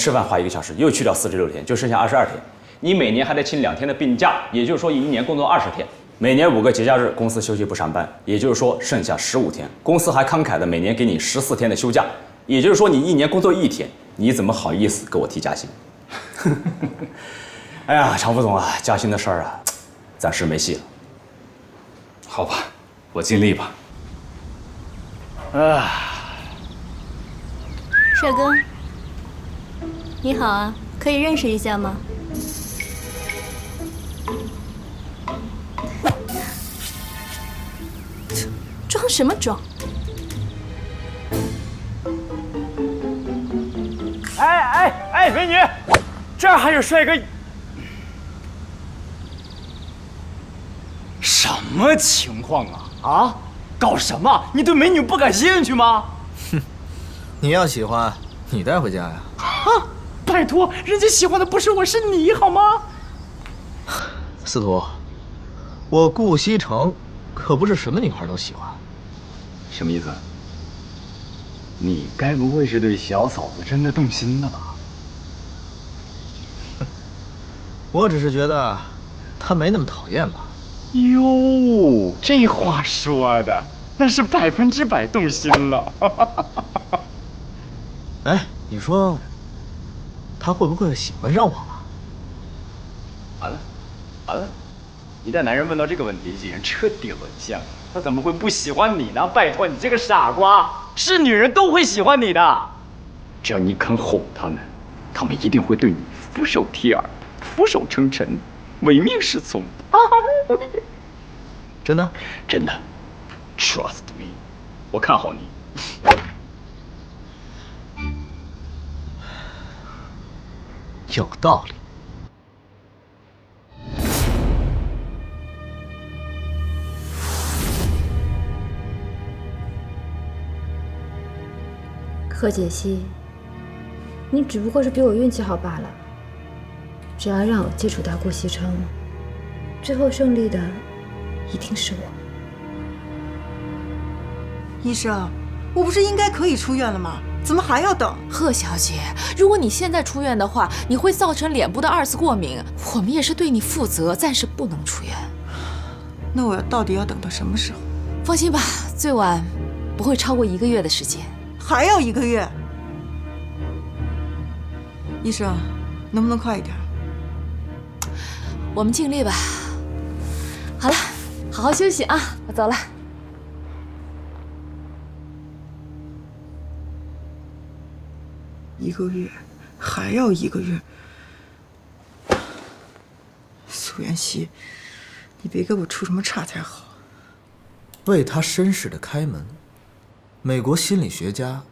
吃饭花1个小时，又去掉46天，就剩下22天。你每年还得请2天的病假，也就是说，一年工作20天。每年5个节假日，公司休息不上班，也就是说剩下15天。公司还慷慨的每年给你14天的休假，也就是说你一年工作1天。你怎么好意思给我提加薪？哎呀，常副总啊，加薪的事儿啊，暂时没戏了。好吧，我尽力吧。帅哥，你好啊，可以认识一下吗？装什么装？哎，美女，这儿还有帅哥。什么情况啊？啊，搞什么？你对美女不感兴趣吗？你要喜欢，你带回家呀。啊，拜托，人家喜欢的不是我，是你，好吗？司徒，我顾西城可不是什么女孩都喜欢。什么意思？你该不会是对小嫂子真的动心了吧？我只是觉得她没那么讨厌吧。哟，这话说的，那是100%动心了。哎，你说，她会不会喜欢上我了？完了！一旦男人问到这个问题，几人彻底沦陷了。他怎么会不喜欢你呢？拜托，你这个傻瓜，是女人都会喜欢你的。只要你肯哄他们，他们一定会对你俯首帖耳、俯首称臣、唯命是从。真的？真的 ，Trust me， 我看好你。有道理。贺解析，你只不过是比我运气好罢了。只要让我接触到顾西城，最后胜利的一定是我。医生，我不是应该可以出院了吗？怎么还要等？贺小姐，如果你现在出院的话，你会造成脸部的2次过敏，我们也是对你负责，暂时不能出院。那我到底要等到什么时候？放心吧，最晚不会超过1个月的时间。还要1个月？医生，能不能快一点？我们尽力吧。好了，好好休息啊，我走了。1个月，还要1个月。苏妍希，你别给我出什么岔才好。为他身世的开门，美国心理学家